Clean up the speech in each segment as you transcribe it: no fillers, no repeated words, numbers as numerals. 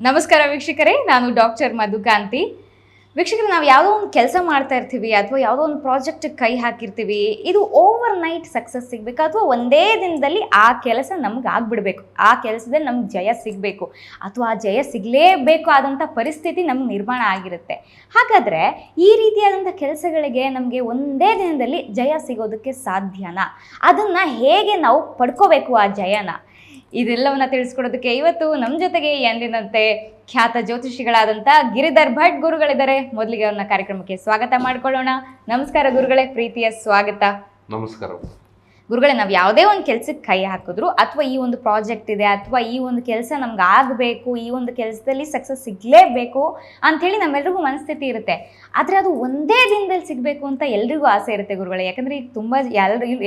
ನಮಸ್ಕಾರ ವೀಕ್ಷಕರೇ, ನಾನು ಡಾಕ್ಟರ್ ಮಧುಕಾಂತಿ. ವೀಕ್ಷಕರೇ, ನಾವು ಯಾವುದೋ ಒಂದು ಕೆಲಸ ಮಾಡ್ತಾ ಇರ್ತೀವಿ ಅಥವಾ ಯಾವುದೋ ಒಂದು ಪ್ರಾಜೆಕ್ಟ್ ಕೈ ಹಾಕಿರ್ತೀವಿ. ಇದು ಓವರ್ ನೈಟ್ ಸಕ್ಸಸ್ ಸಿಗಬೇಕು ಅಥವಾ ಒಂದೇ ದಿನದಲ್ಲಿ ಆ ಕೆಲಸ ನಮ್ಗೆ ಆಗ್ಬಿಡ್ಬೇಕು, ಆ ಕೆಲಸದಲ್ಲಿ ನಮ್ಗೆ ಜಯ ಸಿಗಬೇಕು ಅಥವಾ ಆ ಜಯ ಸಿಗಲೇಬೇಕು ಆದಂಥ ಪರಿಸ್ಥಿತಿ ನಮ್ಗೆ ನಿರ್ಮಾಣ ಆಗಿರುತ್ತೆ. ಹಾಗಾದರೆ ಈ ರೀತಿಯಾದಂಥ ಕೆಲಸಗಳಿಗೆ ನಮಗೆ ಒಂದೇ ದಿನದಲ್ಲಿ ಜಯ ಸಿಗೋದಕ್ಕೆ ಸಾಧ್ಯನಾ? ಅದನ್ನು ಹೇಗೆ ನಾವು ಪಡ್ಕೋಬೇಕು ಆ ಜಯನ? ಇದೆಲ್ಲವನ್ನ ತಿಳಿಸ್ಕೊಡೋದಕ್ಕೆ ಇವತ್ತು ನಮ್ಮ ಜೊತೆಗೆ ಎಂದಿನಂತೆ ಖ್ಯಾತ ಜ್ಯೋತಿಷಿಗಳಾದಂಥ ಗಿರಿಧರ್ ಭಟ್ ಗುರುಗಳಿದ್ದಾರೆ. ಮೊದಲಿಗೆ ಅವ್ರನ್ನ ಕಾರ್ಯಕ್ರಮಕ್ಕೆ ಸ್ವಾಗತ ಮಾಡ್ಕೊಳ್ಳೋಣ. ನಮಸ್ಕಾರ ಗುರುಗಳೇ, ಪ್ರೀತಿಯ ಸ್ವಾಗತ. ನಮಸ್ಕಾರ ಗುರುಗಳೇ, ನಾವು ಯಾವುದೇ ಒಂದು ಕೆಲಸಕ್ಕೆ ಕೈ ಹಾಕಿದ್ರು ಅಥವಾ ಈ ಒಂದು ಪ್ರಾಜೆಕ್ಟ್ ಇದೆ ಅಥವಾ ಈ ಒಂದು ಕೆಲಸ ನಮ್ಗೆ ಆಗಬೇಕು, ಈ ಒಂದು ಕೆಲಸದಲ್ಲಿ ಸಕ್ಸಸ್ ಸಿಗಲೇಬೇಕು ಅಂಥೇಳಿ ನಮ್ಮೆಲ್ರಿಗೂ ಮನಸ್ಥಿತಿ ಇರುತ್ತೆ. ಆದರೆ ಅದು ಒಂದೇ ದಿನದಲ್ಲಿ ಸಿಗಬೇಕು ಅಂತ ಎಲ್ರಿಗೂ ಆಸೆ ಇರುತ್ತೆ ಗುರುಗಳೇ. ಯಾಕಂದರೆ ಈಗ ತುಂಬ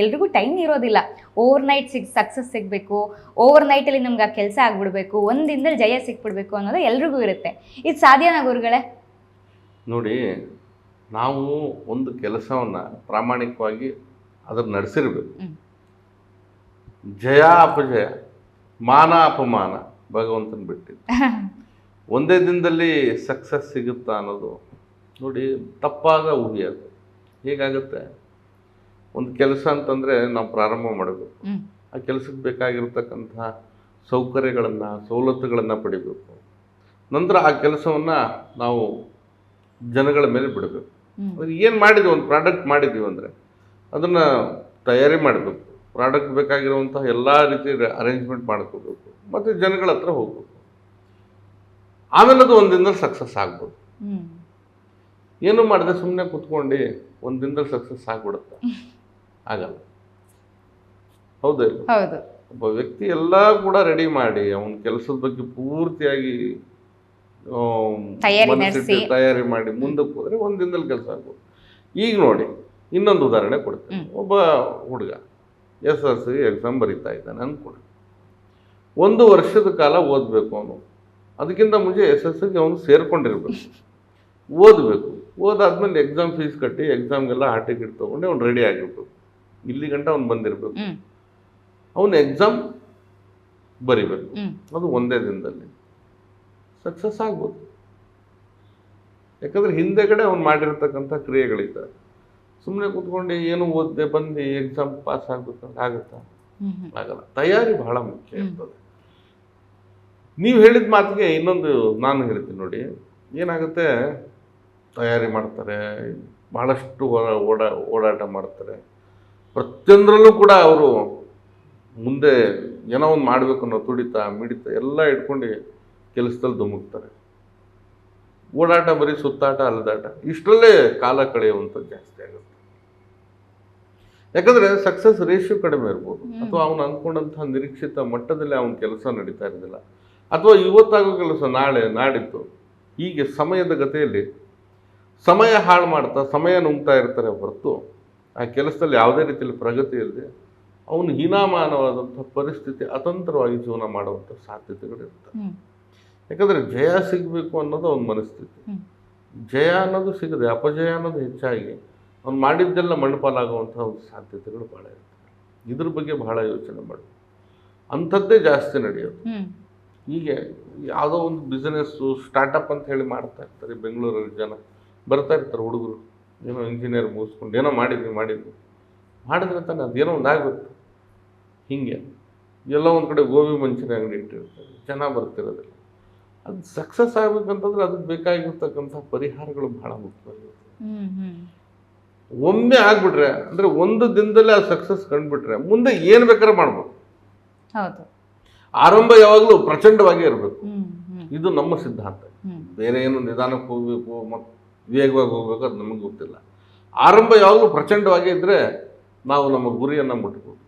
ಎಲ್ರಿಗೂ ಟೈಮ್ ಇರೋದಿಲ್ಲ. ಓವರ್ ನೈಟ್ ಸಕ್ಸಸ್ ಸಿಗಬೇಕು, ಓವರ್ ನೈಟಲ್ಲಿ ನಮ್ಗೆ ಆ ಕೆಲಸ ಆಗಿಬಿಡ್ಬೇಕು, ಒಂದು ದಿನದಲ್ಲಿ ಜಯ ಸಿಕ್ಬಿಡ್ಬೇಕು ಅನ್ನೋದು ಎಲ್ರಿಗೂ ಇರುತ್ತೆ. ಇದು ಸಾಧ್ಯನಾ ಗುರುಗಳೇ? ನೋಡಿ, ನಾವು ಒಂದು ಕೆಲಸವನ್ನು ಪ್ರಾಮಾಣಿಕವಾಗಿ ಅದನ್ನು ನಡೆಸಿರ್ಬೇಕು. ಜಯ ಅಪಜಯ, ಮಾನ ಅಪಮಾನ ಭಗವಂತನ ಬಿಟ್ಟಿದ್ದು. ಒಂದೇ ದಿನದಲ್ಲಿ ಸಕ್ಸಸ್ ಸಿಗುತ್ತಾ ಅನ್ನೋದು ನೋಡಿ ತಪ್ಪಾದ ಊಹೆ. ಅದು ಹೇಗಾಗುತ್ತೆ? ಒಂದು ಕೆಲಸ ಅಂತಂದರೆ ನಾವು ಪ್ರಾರಂಭ ಮಾಡಬೇಕು. ಆ ಕೆಲಸಕ್ಕೆ ಬೇಕಾಗಿರ್ತಕ್ಕಂತಹ ಸೌಕರ್ಯಗಳನ್ನು, ಸವಲತ್ತುಗಳನ್ನು ಪಡಿಬೇಕು. ನಂತರ ಆ ಕೆಲಸವನ್ನು ನಾವು ಜನಗಳ ಮೇಲೆ ಬಿಡಬೇಕು. ಏನು ಮಾಡಿದ್ವಿ, ಒಂದು ಪ್ರಾಡಕ್ಟ್ ಮಾಡಿದ್ದೀವಿ ಅಂದರೆ ಅದನ್ನು ತಯಾರಿ ಮಾಡಬೇಕು. ಪ್ರಾಡಕ್ಟ್ ಬೇಕಾಗಿರುವಂತಹ ಎಲ್ಲ ರೀತಿ ಅರೇಂಜ್ಮೆಂಟ್ ಮಾಡ್ಕೋಬೇಕು ಮತ್ತು ಜನಗಳ ಹತ್ರ ಹೋಗ್ಬೇಕು. ಆಮೇಲೆ ಅದು ಒಂದು ದಿನದಲ್ಲಿ ಸಕ್ಸಸ್ ಆಗ್ಬೋದು. ಏನು ಮಾಡಿದೆ ಸುಮ್ಮನೆ ಕೂತ್ಕೊಂಡು ಒಂದು ದಿನದಲ್ಲಿ ಸಕ್ಸಸ್ ಆಗ್ಬಿಡುತ್ತೆ? ಆಗಲ್ಲ. ಹೌದಿಲ್ಲ? ಒಬ್ಬ ವ್ಯಕ್ತಿ ಎಲ್ಲ ಕೂಡ ರೆಡಿ ಮಾಡಿ ಅವನ ಕೆಲಸದ ಬಗ್ಗೆ ಪೂರ್ತಿಯಾಗಿ ತಯಾರಿ ಮಾಡಿ ಮುಂದಕ್ಕೆ ಹೋದರೆ ಒಂದು ದಿನದಲ್ಲಿ ಕೆಲಸ ಆಗ್ಬೋದು. ಈಗ ನೋಡಿ, ಇನ್ನೊಂದು ಉದಾಹರಣೆ ಕೊಡ್ತೇನೆ. ಒಬ್ಬ ಹುಡುಗ SSLC ಎಕ್ಸಾಮ್ ಬರೀತಾ ಇದ್ದಾನೆ ಅಂದ್ಕೊಡಿ. 1 ವರ್ಷದ ಕಾಲ ಓದಬೇಕು ಅವನು. ಅದಕ್ಕಿಂತ ಮುಂಚೆ SSLCಗೆ ಅವನು ಸೇರ್ಕೊಂಡಿರ್ಬೇಕು, ಓದಬೇಕು. ಓದಾದ್ಮೇಲೆ ಎಕ್ಸಾಮ್ ಫೀಸ್ ಕಟ್ಟಿ ಎಕ್ಸಾಮ್ಗೆಲ್ಲ ಹಾಲ್ ಟಿಕೆಟ್ ತೊಗೊಂಡು ಅವ್ನು ರೆಡಿ ಆಗಿರ್ಬೇಕು. ಇಲ್ಲಿ ಗಂಟ ಅವ್ನು ಬಂದಿರಬೇಕು. ಅವನು ಎಕ್ಸಾಮ್ ಬರಿಬೇಕು. ಅದು ಒಂದೇ ದಿನದಲ್ಲಿ ಸಕ್ಸಸ್ ಆಗ್ಬೋದು. ಯಾಕಂದರೆ ಹಿಂದೆಗಡೆ ಅವ್ನು ಮಾಡಿರ್ತಕ್ಕಂಥ ಕ್ರಿಯೆಗಳಿದ್ದಾರೆ. ಸುಮ್ಮನೆ ಕೂತ್ಕೊಂಡು ಏನು ಓದಿದೆ ಬಂದು ಎಕ್ಸಾಮ್ ಪಾಸ್ ಆಗ್ಬೇಕಂದ್ರೆ ಆಗುತ್ತಾ? ಆಗಲ್ಲ. ತಯಾರಿ ಬಹಳ ಮುಖ್ಯ ಇರ್ತದೆ. ನೀವು ಹೇಳಿದ ಮಾತಿಗೆ ಇನ್ನೊಂದು ನಾನು ಹೇಳ್ತೀನಿ ನೋಡಿ. ಏನಾಗುತ್ತೆ, ತಯಾರಿ ಮಾಡ್ತಾರೆ, ಬಹಳಷ್ಟು ಓಡಾಟ ಮಾಡ್ತಾರೆ. ಪ್ರತಿಯೊಂದರಲ್ಲೂ ಕೂಡ ಅವರು ಮುಂದೆ ಏನೋ ಒಂದು ಮಾಡಬೇಕು ಅನ್ನೋ ತುಡಿತ ಮಿಡಿತ ಎಲ್ಲ ಇಟ್ಕೊಂಡು ಕೆಲಸದಲ್ಲಿ ಧುಮುಕ್ತಾರೆ. ಓಡಾಟ, ಬರೀ ಸುತ್ತಾಟ, ಅಲೆದಾಟ, ಇಷ್ಟರಲ್ಲೇ ಕಾಲ ಕಳೆಯುವಂಥದ್ದು ಜಾಸ್ತಿ ಆಗುತ್ತೆ. ಯಾಕಂದರೆ ಸಕ್ಸಸ್ ರೇಷಿಯೋ ಕಡಿಮೆ ಇರ್ಬೋದು, ಅಥವಾ ಅವನು ಅಂದ್ಕೊಂಡಂತಹ ನಿರೀಕ್ಷಿತ ಮಟ್ಟದಲ್ಲಿ ಅವನ ಕೆಲಸ ನಡೀತಾ ಇರೋದಿಲ್ಲ, ಅಥವಾ ಇವತ್ತಾಗೋ ಕೆಲಸ ನಾಳೆ ನಾಡಿದ್ದು, ಹೀಗೆ ಸಮಯದ ಗತಿಯಲ್ಲಿ ಸಮಯ ಹಾಳು ಮಾಡ್ತಾ ಸಮಯ ನುಂಗ್ತಾ ಇರ್ತಾರೆ ಹೊರತು ಆ ಕೆಲಸದಲ್ಲಿ ಯಾವುದೇ ರೀತಿಯಲ್ಲಿ ಪ್ರಗತಿ ಇಲ್ಲದೆ ಅವನು ಹೀನಾಮಾನವಾದಂಥ ಪರಿಸ್ಥಿತಿ, ಅತಂತ್ರವಾಗಿ ಜೀವನ ಮಾಡುವಂಥ ಸಾಧ್ಯತೆಗಳಿರ್ತವೆ. ಯಾಕಂದರೆ ಜಯ ಸಿಗಬೇಕು ಅನ್ನೋದು ಅವನ ಮನಸ್ಥಿತಿ. ಜಯ ಅನ್ನೋದು ಸಿಗದೆ ಅಪಜಯ ಅನ್ನೋದು ಹೆಚ್ಚಾಗಿ ಅವ್ನು ಮಾಡಿದ್ದೆಲ್ಲ ಮಣ್ಣುಪಾಲಾಗುವಂಥ ಒಂದು ಸಾಧ್ಯತೆಗಳು ಭಾಳ ಇರ್ತವೆ. ಇದ್ರ ಬಗ್ಗೆ ಬಹಳ ಯೋಚನೆ ಮಾಡಬೇಕು. ಅಂಥದ್ದೇ ಜಾಸ್ತಿ ನಡೆಯೋದು. ಹೀಗೆ ಯಾವುದೋ ಒಂದು ಬಿಸ್ನೆಸ್ಸು ಸ್ಟಾರ್ಟಪ್ ಅಂತ ಹೇಳಿ ಮಾಡ್ತಾ ಇರ್ತಾರೆ. ಬೆಂಗಳೂರಲ್ಲಿ ಜನ ಬರ್ತಾ ಇರ್ತಾರೆ, ಹುಡುಗರು ಏನೋ ಇಂಜಿನಿಯರ್ ಮುಗಿಸ್ಕೊಂಡು ಏನೋ ಮಾಡಿದ್ರೆ ತಾನೆ ಅದೇನೋ ಒಂದು ಆಗುತ್ತೆ. ಹೀಗೆ ಎಲ್ಲ ಒಂದು ಕಡೆ ಗೋಬಿ ಮಂಚೂರಿ ಅಂಗಡಿ ಇಟ್ಟಿರ್ತಾರೆ, ಜನ ಬರ್ತಿರೋದಿಲ್ಲ. ಅದು ಸಕ್ಸಸ್ ಆಗ್ಬೇಕಂತಂದ್ರೆ ಅದಕ್ಕೆ ಬೇಕಾಗಿರ್ತಕ್ಕಂಥ ಪರಿಹಾರಗಳು ಬಹಳ ಮುಖ್ಯವಾಗಿರುತ್ತೆ. ಒಮ್ಮೆ ಆಗ್ಬಿಟ್ರೆ ಅಂದರೆ ಒಂದು ದಿನದಲ್ಲೇ ಆ ಸಕ್ಸಸ್ ಕಂಡುಬಿಟ್ರೆ ಮುಂದೆ ಏನು ಬೇಕಾದ್ರೆ ಮಾಡ್ಬೋದು. ಆರಂಭ ಯಾವಾಗಲೂ ಪ್ರಚಂಡವಾಗಿ ಇರಬೇಕು. ಇದು ನಮ್ಮ ಸಿದ್ಧಾಂತ. ಬೇರೆ ಏನು ನಿಧಾನಕ್ಕೆ ಹೋಗಬೇಕು ಮತ್ತು ವೇಗವಾಗಿ ಹೋಗ್ಬೇಕು ಅದು ನಮಗೆ ಗೊತ್ತಿಲ್ಲ. ಆರಂಭ ಯಾವಾಗಲೂ ಪ್ರಚಂಡವಾಗಿ ಇದ್ದರೆ ನಾವು ನಮ್ಮ ಗುರಿಯನ್ನು ಮುಟ್ಬೋದು.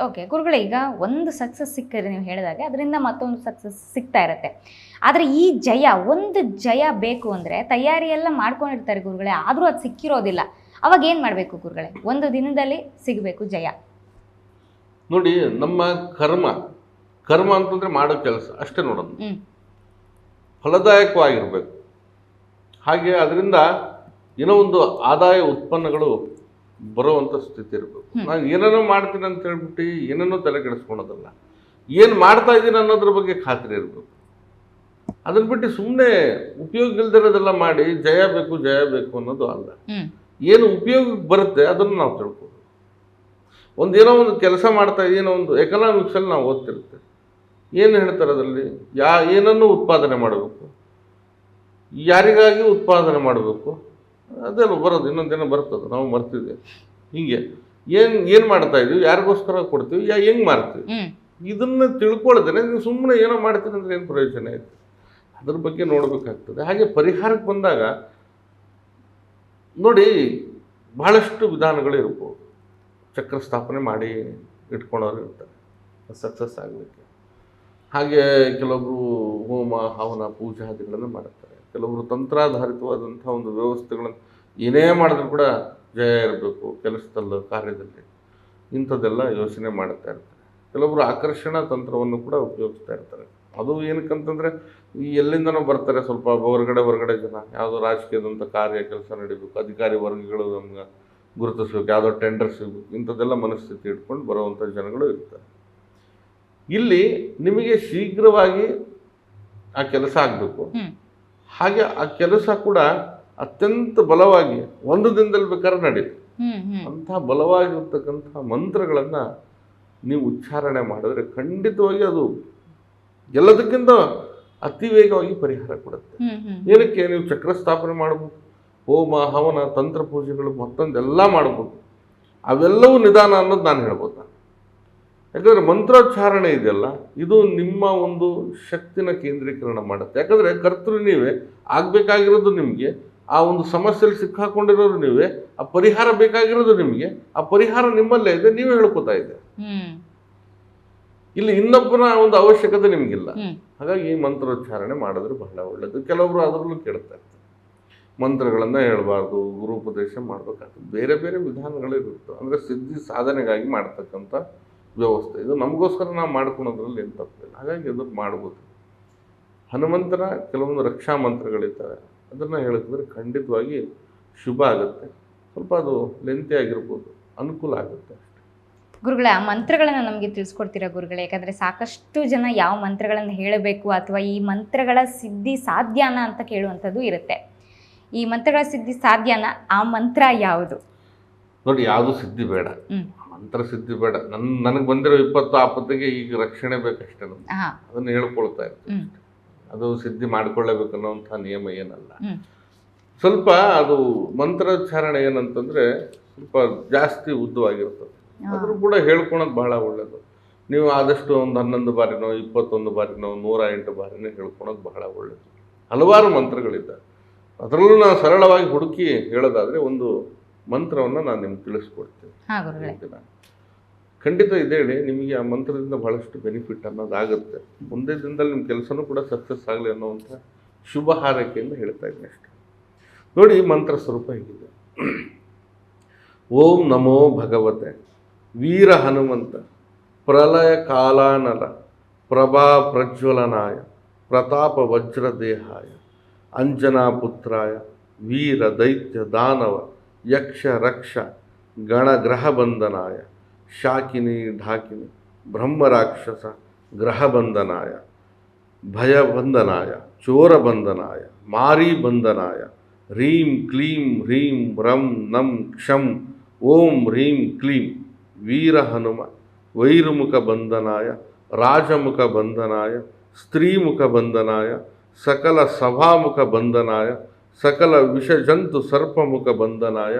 ಓಕೆ ಗುರುಗಳೇ, ಈಗ ಒಂದು ಸಕ್ಸಸ್ ಸಿಕ್ಕಿದ್ರೆ ನೀವು ಹೇಳಿದಾಗೆ ಅದರಿಂದ ಮತ್ತೊಂದು ಸಕ್ಸಸ್ ಸಿಗ್ತಾ ಇರುತ್ತೆ. ಆದರೆ ಈ ಒಂದು ಜಯ ಬೇಕು ಅಂದರೆ ತಯಾರಿ ಎಲ್ಲ ಮಾಡ್ಕೊಂಡಿರ್ತಾರೆ ಗುರುಗಳೇ, ಆದರೂ ಅದು ಸಿಕ್ಕಿರೋದಿಲ್ಲ. ಅವಾಗ ಏನು ಮಾಡಬೇಕು ಗುರುಗಳೇ? ಒಂದು ದಿನದಲ್ಲಿ ಸಿಗಬೇಕು ಜಯ. ನೋಡಿ, ನಮ್ಮ ಕರ್ಮ ಅಂತಂದರೆ ಮಾಡೋ ಕೆಲಸ ಅಷ್ಟೇ ನೋಡೋದು. ಫಲದಾಯಕವಾಗಿರಬೇಕು. ಹಾಗೆ ಅದರಿಂದ ಏನೋ ಒಂದು ಆದಾಯ ಉತ್ಪನ್ನಗಳು ಬರುವಂಥ ಸ್ಥಿತಿ ಇರಬೇಕು. ನಾನು ಏನೇನೋ ಮಾಡ್ತೀನಿ ಅಂತ ಹೇಳ್ಬಿಟ್ಟು ಏನೇನೋ ತಲೆ ಕೆಡಿಸ್ಕೊಳೋದಲ್ಲ. ಏನು ಮಾಡ್ತಾ ಇದ್ದೀನಿ ಅನ್ನೋದ್ರ ಬಗ್ಗೆ ಖಾತ್ರಿ ಇರಬೇಕು. ಅದನ್ನ ಬಿಟ್ಟು ಸುಮ್ಮನೆ ಉಪಯೋಗ ಇಲ್ದಿರೋದೆಲ್ಲ ಮಾಡಿ ಜಯ ಬೇಕು ಅನ್ನೋದು ಅಲ್ಲ. ಏನು ಉಪಯೋಗಕ್ಕೆ ಬರುತ್ತೆ ಅದನ್ನು ನಾವು ತಿಳ್ಬೋದು. ಏನೋ ಒಂದು ಕೆಲಸ ಮಾಡ್ತಾ ಏನೋ ಒಂದು ಎಕನಾಮಿಕ್ಸಲ್ಲಿ ನಾವು ಓದ್ತಿರ್ತೇವೆ. ಏನು ಹೇಳ್ತಾರೆ ಅದರಲ್ಲಿ, ಏನನ್ನು ಉತ್ಪಾದನೆ ಮಾಡಬೇಕು, ಯಾರಿಗಾಗಿ ಉತ್ಪಾದನೆ ಮಾಡಬೇಕು, ಅದೆಲ್ಲ ಬರೋದು. ಇನ್ನೊಂದೇನೋ ಬರ್ತದೆ, ನಾವು ಮರ್ತಿದ್ದೇವೆ. ಹೀಗೆ ಏನು ಮಾಡ್ತಾ ಇದೀವಿ, ಯಾರಿಗೋಸ್ಕರ ಕೊಡ್ತೀವಿ, ಹೆಂಗೆ ಮಾಡ್ತೀವಿ, ಇದನ್ನು ತಿಳ್ಕೊಳ್ದೇನೆ ನೀವು ಸುಮ್ಮನೆ ಏನೋ ಮಾಡ್ತೀರಿ ಅಂದರೆ ಏನು ಪ್ರಯೋಜನ ಐತೆ? ಅದ್ರ ಬಗ್ಗೆ ನೋಡಬೇಕಾಗ್ತದೆ. ಹಾಗೆ ಪರಿಹಾರಕ್ಕೆ ಬಂದಾಗ ನೋಡಿ, ಬಹಳಷ್ಟು ವಿಧಾನಗಳು ಇರ್ಬೋದು. ಚಕ್ರ ಸ್ಥಾಪನೆ ಮಾಡಿ ಇಟ್ಕೊಳೋರು ಇರ್ತಾರೆ ಸಕ್ಸಸ್ ಆಗಲಿಕ್ಕೆ. ಹಾಗೆ ಕೆಲವೊಬ್ಬರು ಹೋಮ ಹವನ ಪೂಜಾದಿಗಳನ್ನು ಮಾಡ್ತಾರೆ. ಕೆಲವರು ತಂತ್ರಾಧಾರಿತವಾದಂಥ ಒಂದು ವ್ಯವಸ್ಥೆಗಳನ್ನು ಏನೇ ಮಾಡಿದ್ರು ಕೂಡ ಜಯ ಇರಬೇಕು ಕೆಲಸದಲ್ಲಿ, ಕಾರ್ಯದಲ್ಲಿ, ಇಂಥದ್ದೆಲ್ಲ ಯೋಚನೆ ಮಾಡ್ತಾ ಇರ್ತಾರೆ. ಕೆಲವೊಬ್ಬರು ಆಕರ್ಷಣಾ ತಂತ್ರವನ್ನು ಕೂಡ ಉಪಯೋಗಿಸ್ತಾ ಇರ್ತಾರೆ. ಅದು ಏನಕ್ಕಂತಂದರೆ ಈ ಎಲ್ಲಿಂದನೋ ಬರ್ತಾರೆ, ಸ್ವಲ್ಪ ಹೊರಗಡೆ ಜನ, ಯಾವುದೋ ರಾಜಕೀಯದಂಥ ಕಾರ್ಯ ಕೆಲಸ ನಡಿಬೇಕು, ಅಧಿಕಾರಿ ವರ್ಗಗಳು ನಮ್ಗೆ ಗುರುತಿಸ್ಬೇಕು, ಯಾವುದೋ ಟೆಂಡರ್ ಸಿಗಬೇಕು, ಇಂಥದ್ದೆಲ್ಲ ಮನಸ್ಥಿತಿ ಇಟ್ಕೊಂಡು ಬರುವಂಥ ಜನಗಳು ಇರ್ತಾರೆ. ಇಲ್ಲಿ ನಿಮಗೆ ಶೀಘ್ರವಾಗಿ ಆ ಕೆಲಸ ಆಗಬೇಕು. ಹಾಗೆ ಆ ಕೆಲಸ ಕೂಡ ಅತ್ಯಂತ ಬಲವಾಗಿ ಒಂದು ದಿನದಲ್ಲಿ ಬೇಕಾದ್ರೆ ನಡೀತು. ಅಂಥ ಬಲವಾಗಿರ್ತಕ್ಕಂಥ ಮಂತ್ರಗಳನ್ನು ನೀವು ಉಚ್ಚಾರಣೆ ಮಾಡಿದ್ರೆ ಖಂಡಿತವಾಗಿ ಅದು ಎಲ್ಲದಕ್ಕಿಂತ ಅತಿ ವೇಗವಾಗಿ ಪರಿಹಾರ ಕೊಡುತ್ತೆ. ಏನಕ್ಕೆ ನೀವು ಚಕ್ರ ಸ್ಥಾಪನೆ ಮಾಡ್ಬೋದು, ಹೋಮ ಹವನ ತಂತ್ರ ಪೂಜೆಗಳು ಮತ್ತೊಂದೆಲ್ಲ ಮಾಡ್ಬೋದು. ಅವೆಲ್ಲವೂ ನಿಧಾನ ಅನ್ನೋದು ನಾನು ಹೇಳ್ಬೋದು. ಯಾಕಂದರೆ ಮಂತ್ರೋಚ್ಚಾರಣೆ ಇದೆಯಲ್ಲ, ಇದು ನಿಮ್ಮ ಒಂದು ಶಕ್ತಿನ ಕೇಂದ್ರೀಕರಣ ಮಾಡುತ್ತೆ. ಯಾಕಂದರೆ ಕರ್ತೃ ನೀವೇ, ಆಗಬೇಕಾಗಿರೋದು ನಿಮಗೆ, ಆ ಒಂದು ಸಮಸ್ಯೆಯಲ್ಲಿ ಸಿಕ್ಕಾಕೊಂಡಿರೋರು ನೀವೇ, ಆ ಪರಿಹಾರ ಬೇಕಾಗಿರೋದು ನಿಮಗೆ, ಆ ಪರಿಹಾರ ನಿಮ್ಮಲ್ಲೇ ಇದೆ, ನೀವೇ ಹೇಳ್ಕೊತಾ ಇದೆ. ಇಲ್ಲಿ ಇನ್ನೊಬ್ಬನ ಒಂದು ಅವಶ್ಯಕತೆ ನಿಮಗಿಲ್ಲ. ಹಾಗಾಗಿ ಈ ಮಂತ್ರೋಚ್ಚಾರಣೆ ಮಾಡಿದ್ರೆ ಬಹಳ ಒಳ್ಳೆಯದು. ಕೆಲವರು ಅದರಲ್ಲೂ ಕೇಳ್ತಾ ಇರ್ತಾರೆ, ಮಂತ್ರಗಳನ್ನು ಹೇಳಬಾರ್ದು, ಗುರುಪದೇಶ ಮಾಡಬೇಕಾಗ್ತದೆ, ಬೇರೆ ಬೇರೆ ವಿಧಾನಗಳಿರುತ್ತೆ. ಅಂದರೆ ಸಿದ್ಧಿ ಸಾಧನೆಗಾಗಿ ಮಾಡ್ತಕ್ಕಂಥ ವ್ಯವಸ್ಥೆ ಇದು. ನಮಗೋಸ್ಕರ ನಾವು ಮಾಡ್ಕೊಳೋದ್ರಲ್ಲಿ ಏನು ತಪ್ಪಿಲ್ಲ. ಹಾಗಾಗಿ ಅದನ್ನು ಮಾಡ್ಬೋದು. ಹನುಮಂತನ ಕೆಲವೊಂದು ರಕ್ಷಾ ಮಂತ್ರಗಳಿರ್ತವೆ, ಅದನ್ನು ಹೇಳಿದ್ರೆ ಖಂಡಿತವಾಗಿ ಶುಭ ಆಗುತ್ತೆ. ಸ್ವಲ್ಪ ಅದು ಲೆಂತಿ ಆಗಿರ್ಬೋದು, ಅನುಕೂಲ ಆಗುತ್ತೆ ಅಷ್ಟೇ. ಗುರುಗಳೇ, ಆ ಮಂತ್ರಗಳನ್ನು ನಮಗೆ ತಿಳಿಸ್ಕೊಡ್ತೀರಾ ಗುರುಗಳೇ? ಯಾಕಂದರೆ ಸಾಕಷ್ಟು ಜನ ಯಾವ ಮಂತ್ರಗಳನ್ನು ಹೇಳಬೇಕು ಅಥವಾ ಈ ಮಂತ್ರಗಳ ಸಿದ್ಧಿ ಸಾಧ್ಯನಾ ಅಂತ ಕೇಳುವಂಥದ್ದು ಇರುತ್ತೆ. ಈ ಮಂತ್ರಗಳ ಸಿದ್ಧಿ ಸಾಧ್ಯನಾ? ಆ ಮಂತ್ರ ಯಾವುದು? ನೋಡಿ, ಯಾವುದು ಸಿದ್ಧಿ ಬೇಡ, ಮಂತ್ರ ಸಿದ್ಧಿ ಬೇಡ. ನನಗೆ ಬಂದಿರೋ 20 ಆಪತ್ತಿಗೆ ಈಗ ರಕ್ಷಣೆ ಬೇಕಷ್ಟೇ. ಅದನ್ನು ಹೇಳ್ಕೊಳ್ತಾ ಇರ್ತೀನಿ. ಅದು ಸಿದ್ಧಿ ಮಾಡ್ಕೊಳ್ಳೇಬೇಕು ಅನ್ನೋಂಥ ನಿಯಮ ಏನಲ್ಲ. ಸ್ವಲ್ಪ ಅದು ಮಂತ್ರೋಚ್ಚಾರಣೆ ಏನಂತಂದರೆ ಸ್ವಲ್ಪ ಜಾಸ್ತಿ ಉದ್ದವಾಗಿರ್ತದೆ. ಆದರೂ ಕೂಡ ಹೇಳ್ಕೊಳೋದು ಬಹಳ ಒಳ್ಳೆಯದು. ನೀವು ಆದಷ್ಟು ಒಂದು 11 ಬಾರಿನೋ 21 ಬಾರಿನೋ 108 ಬಾರಿನೋ ಹೇಳ್ಕೊಳೋದು ಬಹಳ ಒಳ್ಳೆಯದು. ಹಲವಾರು ಮಂತ್ರಗಳಿದ್ದಾವೆ. ಅದರಲ್ಲೂ ನಾನು ಸರಳವಾಗಿ ಹುಡುಕಿ ಹೇಳೋದಾದರೆ ಒಂದು ಮಂತ್ರವನ್ನು ನಾನು ನಿಮ್ಗೆ ತಿಳಿಸ್ಕೊಡ್ತೀನಿ. ಖಂಡಿತ ಇದೇಳಿ ನಿಮಗೆ ಆ ಮಂತ್ರದಿಂದ ಬಹಳಷ್ಟು ಬೆನಿಫಿಟ್ ಅನ್ನೋದಾಗುತ್ತೆ. ಮುಂದೆ ದಿನದಲ್ಲಿ ನಿಮ್ಮ ಕೆಲಸನೂ ಕೂಡ ಸಕ್ಸಸ್ ಆಗಲಿ ಅನ್ನೋವಂಥ ಶುಭ ಹಾರೈಕೆಯಿಂದ ಹೇಳ್ತಾ ಇದ್ದೀನಿ ಅಷ್ಟೇ. ನೋಡಿ, ಈ ಮಂತ್ರ ಸ್ವರೂಪ ಹೀಗಿದೆ. ಓಂ ನಮೋ ಭಗವತೆ ವೀರ ಹನುಮಂತ ಪ್ರಲಯ ಕಾಲಾನಲ ಪ್ರಭಾ ಪ್ರಜ್ವಲನಾಯ ಪ್ರತಾಪ ವಜ್ರದೇಹಾಯ ಅಂಜನಾಪುತ್ರಾಯ ವೀರ ದೈತ್ಯ ದಾನವ ಯಕ್ಷ ರಕ್ಷ ಗಣಗ್ರಹಬಂಧನಾಯ ಶಾಕಿನಿ ಢಾಕಿನಿ ಬ್ರಹ್ಮರಾಕ್ಷಸ ಗ್ರಹಬಂಧನಾಯ ಭಯಬಂಧನಾಯ ಚೋರಬಂಧನಾಯ ಮಾರೀಬಂಧನಾಯ ರೀಂ ಕ್ಲೀಂ ಹ್ರೀಂ ರಂ ನಂ ಕ್ಷಂ ಓಂ ಹ್ರೀಂ ಕ್ಲೀಂ ವೀರ ಹನುಮ ವೈರುಮುಖ ಬಂಧನಾಯ ರಾಜಮುಖ ಬಂಧನಾಯ ಸ್ತ್ರೀಮುಖ ಬಂಧನಾಯ ಸಕಲ ಸಭಾಮುಖ ಬಂಧನಾಯ ಸಕಲ ವಿಷಜಂತು ಸರ್ಪಮುಖ ಬಂಧನಾಯ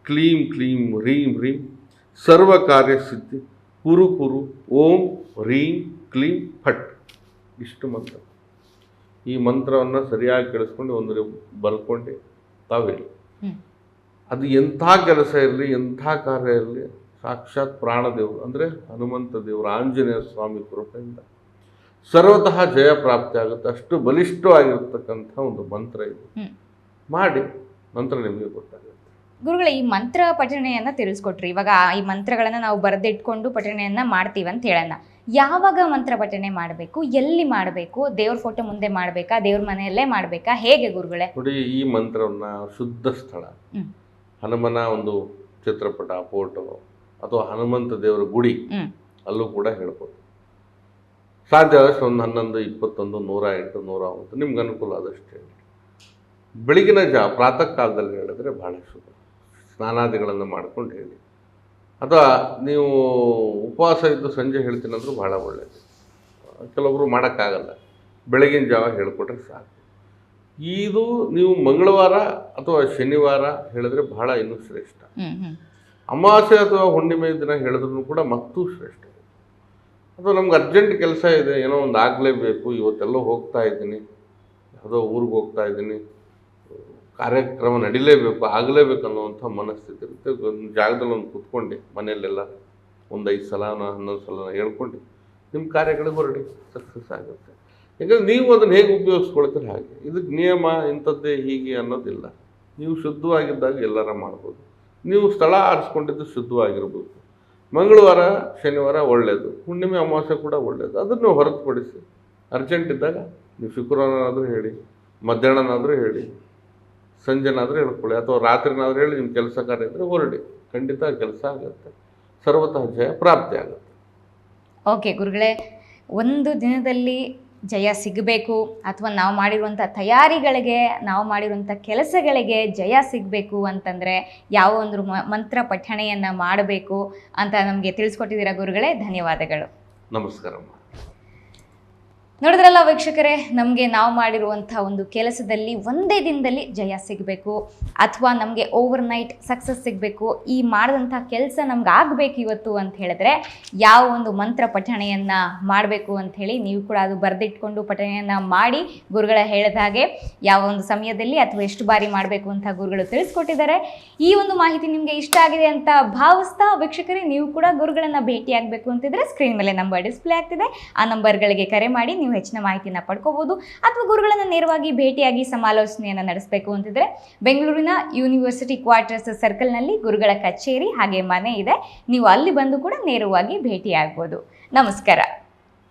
ಕ್ಲೀಂ ಕ್ಲೀಂ ಹ್ರೀಂ ಹ್ರೀಂ ಸರ್ವ ಕಾರ್ಯಸಿದ್ಧಿ ಕುರು ಕುರು ಓಂ ಹ್ರೀಂ ಕ್ಲೀಂ ಫಟ್. ಇಷ್ಟು ಮಂತ್ರ. ಈ ಮಂತ್ರವನ್ನು ಸರಿಯಾಗಿ ಕೇಳಿಸ್ಕೊಂಡು ಒಂದು ಬರ್ಕೊಂಡು ತಾವು ಹೇಳಿ. ಅದು ಎಂಥ ಕೆಲಸ ಇರಲಿ, ಎಂಥ ಕಾರ್ಯ ಇರಲಿ, ಸಾಕ್ಷಾತ್ ಪ್ರಾಣದೇವರು ಅಂದರೆ ಹನುಮಂತ ದೇವರು ಆಂಜನೇಯ ಸ್ವಾಮಿ ಕೃಪೆಯಿಂದ ಸರ್ವತಃ ಜಯ ಪ್ರಾಪ್ತಿ ಆಗುತ್ತೆ. ಅಷ್ಟು ಬಲಿಷ್ಠವಾಗಿರ್ತಕ್ಕಂಥ ಒಂದು ಮಂತ್ರ ಇದು. ಮಾಡಿ ನಂತರ ನಿಮಗೆ ಗೊತ್ತಾಗುತ್ತೆ. ಗುರುಗಳೇ, ಈ ಮಂತ್ರ ಪಠಣೆಯನ್ನು ತಿಳಿಸ್ಕೊಟ್ರಿ. ಇವಾಗ ಈ ಮಂತ್ರಗಳನ್ನು ನಾವು ಬರೆದಿಟ್ಕೊಂಡು ಪಠಣೆಯನ್ನು ಮಾಡ್ತೀವಿ ಅಂತ ಹೇಳೋಣ. ಯಾವಾಗ ಮಂತ್ರ ಪಠಣೆ ಮಾಡಬೇಕು, ಎಲ್ಲಿ ಮಾಡಬೇಕು? ದೇವ್ರ ಫೋಟೋ ಮುಂದೆ ಮಾಡಬೇಕಾ, ದೇವ್ರ ಮನೆಯಲ್ಲೇ ಮಾಡಬೇಕಾ, ಹೇಗೆ ಗುರುಗಳೇ? ನೋಡಿ, ಈ ಮಂತ್ರವನ್ನು ಶುದ್ಧ ಸ್ಥಳ, ಹನುಮನ ಒಂದು ಚಿತ್ರಪಟ ಫೋಟೋ ಅಥವಾ ಹನುಮಂತ ದೇವರ ಗುಡಿ, ಅಲ್ಲೂ ಕೂಡ ಹೇಳ್ಬೋದು. ಸಾಧ್ಯ ಆದಷ್ಟು ಒಂದು 11, 21, 108, 109 ನಿಮ್ಗೆ ಅನುಕೂಲ ಆದಷ್ಟು ಹೇಳಿ. ಬೆಳಗಿನ ಪ್ರಾತಃ ಕಾಲದಲ್ಲಿ ಹೇಳಿದ್ರೆ ಭಾಳ ಶುಭ. ಸ್ನಾನಾದಿಗಳನ್ನು ಮಾಡ್ಕೊಂಡು ಹೇಳಿ. ಅಥವಾ ನೀವು ಉಪವಾಸ ಇದ್ದು ಸಂಜೆ ಹೇಳ್ತೀನಂದ್ರೂ ಭಾಳ ಒಳ್ಳೆಯದು. ಕೆಲವೊಬ್ಬರು ಮಾಡೋಕ್ಕಾಗಲ್ಲ, ಬೆಳಗಿನ ಜಾವ ಹೇಳಿಕೊಟ್ರೆ ಸಾಕು. ಇದು ನೀವು ಮಂಗಳವಾರ ಅಥವಾ ಶನಿವಾರ ಹೇಳಿದ್ರೆ ಭಾಳ ಇನ್ನೂ ಶ್ರೇಷ್ಠ. ಅಮಾವಾಸ್ಯೆ ಅಥವಾ ಹುಣ್ಣಿಮೆ ದಿನ ಹೇಳಿದ್ರೂ ಕೂಡ ಮತ್ತೂ ಶ್ರೇಷ್ಠ. ಅಥವಾ ನಮ್ಗೆ ಅರ್ಜೆಂಟ್ ಕೆಲಸ ಇದೆ, ಏನೋ ಒಂದು ಆಗಲೇಬೇಕು, ಇವತ್ತೆಲ್ಲೋ ಹೋಗ್ತಾ ಇದ್ದೀನಿ, ಯಾವುದೋ ಊರಿಗೆ ಹೋಗ್ತಾ ಇದ್ದೀನಿ, ಕಾರ್ಯಕ್ರಮ ನಡಿಲೇಬೇಕು, ಆಗಲೇಬೇಕು ಅನ್ನೋವಂಥ ಮನಸ್ಥಿತಿ ಇರುತ್ತೆ. ಒಂದು ಜಾಗದಲ್ಲಿ ಒಂದು ಕೂತ್ಕೊಂಡು ಮನೆಯಲ್ಲೆಲ್ಲ ಒಂದು 5 ಸಲ 11 ಸಲ ಹೇಳ್ಕೊಂಡು ನಿಮ್ಮ ಕಾರ್ಯಗಳಿಗೆ ಹೊರಡಿ, ಸಕ್ಸಸ್ ಆಗುತ್ತೆ. ಯಾಕಂದರೆ ನೀವು ಅದನ್ನು ಹೇಗೆ ಉಪಯೋಗಿಸ್ಕೊಳ್ತೀರಿ ಹಾಗೆ. ಇದಕ್ಕೆ ನಿಯಮ ಇಂಥದ್ದೇ ಹೀಗೆ ಅನ್ನೋದಿಲ್ಲ. ನೀವು ಶುದ್ಧವಾಗಿದ್ದಾಗ ಎಲ್ಲರ ಮಾಡ್ಬೋದು. ನೀವು ಸ್ಥಳ ಆರಿಸ್ಕೊಂಡಿದ್ದು ಶುದ್ಧವಾಗಿರ್ಬೇಕು. ಮಂಗಳವಾರ ಶನಿವಾರ ಒಳ್ಳೆಯದು, ಹುಣ್ಣಿಮೆ ಅಮಾವಾಸ್ಯೆ ಕೂಡ ಒಳ್ಳೆಯದು. ಅದನ್ನು ಹೊರತುಪಡಿಸಿ ಅರ್ಜೆಂಟ್ ಇದ್ದಾಗ ನೀವು ಶುಕ್ರವಾರನಾದರೂ ಹೇಳಿ, ಮಧ್ಯಾಹ್ನನಾದರೂ ಹೇಳಿ, ಸಂಜೆನಾದರೂ ಹೇಳ್ಕೊಳ್ಳಿ, ಅಥವಾ ರಾತ್ರಿನಾದರೂ ಹೇಳಿ ನಿಮ್ಮ ಕೆಲಸ ಕಾರ್ಯ ಇದ್ದರೆ ಹೊರಡಿ. ಖಂಡಿತ ಕೆಲಸ ಆಗುತ್ತೆ, ಸರ್ವತಃ ಜಯ ಪ್ರಾಪ್ತಿ ಆಗುತ್ತೆ. ಓಕೆ ಗುರುಗಳೇ, ಒಂದು ದಿನದಲ್ಲಿ ಜಯ ಸಿಗಬೇಕು ಅಥವಾ ನಾವು ಮಾಡಿರುವಂಥ ತಯಾರಿಗಳಿಗೆ, ನಾವು ಮಾಡಿರುವಂಥ ಕೆಲಸಗಳಿಗೆ ಜಯ ಸಿಗಬೇಕು ಅಂತಂದರೆ ಯಾವ ಒಂದು ಮಂತ್ರ ಪಠಣೆಯನ್ನು ಮಾಡಬೇಕು ಅಂತ ನಮಗೆ ತಿಳಿಸ್ಕೊಟ್ಟಿದ್ದೀರಾ ಗುರುಗಳೇ. ಧನ್ಯವಾದಗಳು. ನಮಸ್ಕಾರಮ್ಮ. ನೋಡಿದ್ರಲ್ಲ ವೀಕ್ಷಕರೇ, ನಮಗೆ ನಾವು ಮಾಡಿರುವಂಥ ಒಂದು ಕೆಲಸದಲ್ಲಿ ಒಂದೇ ದಿನದಲ್ಲಿ ಜಯ ಸಿಗಬೇಕು ಅಥವಾ ನಮಗೆ ಓವರ್ ನೈಟ್ ಸಕ್ಸಸ್ ಸಿಗಬೇಕು, ಈ ಮಾಡಿದಂಥ ಕೆಲಸ ನಮ್ಗೆ ಆಗಬೇಕು ಇವತ್ತು ಅಂತ ಹೇಳಿದ್ರೆ ಯಾವ ಒಂದು ಮಂತ್ರ ಪಠಣೆಯನ್ನು ಮಾಡಬೇಕು ಅಂಥೇಳಿ ನೀವು ಕೂಡ ಅದು ಬರೆದಿಟ್ಕೊಂಡು ಪಠಣೆಯನ್ನು ಮಾಡಿ ಗುರುಗಳ ಹೇಳಿದ ಹಾಗೆ ಯಾವ ಒಂದು ಸಮಯದಲ್ಲಿ ಅಥವಾ ಎಷ್ಟು ಬಾರಿ ಮಾಡಬೇಕು ಅಂತ ಗುರುಗಳು ತಿಳಿಸ್ಕೊಟ್ಟಿದ್ದಾರೆ. ಈ ಒಂದು ಮಾಹಿತಿ ನಿಮಗೆ ಇಷ್ಟ ಆಗಿದೆ ಅಂತ ಭಾವಿಸ್ತಾ ವೀಕ್ಷಕರೇ, ನೀವು ಕೂಡ ಗುರುಗಳನ್ನು ಭೇಟಿಯಾಗಬೇಕು ಅಂತಿದ್ರೆ ಸ್ಕ್ರೀನ್ ಮೇಲೆ ನಂಬರ್ ಡಿಸ್ಪ್ಲೇ ಆಗ್ತಿದೆ. ಆ ನಂಬರ್ಗಳಿಗೆ ಕರೆ ಮಾಡಿ ನೀವು ಹೆಚ್ಚಿನ ಮಾಹಿತಿಯನ್ನು ಪಡ್ಕೋಬಹುದು. ಅಥವಾ ಗುರುಗಳನ್ನು ನೇರವಾಗಿ ಭೇಟಿಯಾಗಿ ಸಮಾಲೋಚನೆಯನ್ನು ನಡೆಸಬೇಕು ಅಂತಿದ್ರೆ ಬೆಂಗಳೂರಿನ ಯೂನಿವರ್ಸಿಟಿ ಕ್ವಾರ್ಟರ್ಸ್ ಸರ್ಕಲ್ನಲ್ಲಿ ಗುರುಗಳ ಕಚೇರಿ ಹಾಗೆ ಮನೆ ಇದೆ. ನೀವು ಅಲ್ಲಿ ಬಂದು ಕೂಡ ನೇರವಾಗಿ ಭೇಟಿಯಾಗ್ಬೋದು. ನಮಸ್ಕಾರ.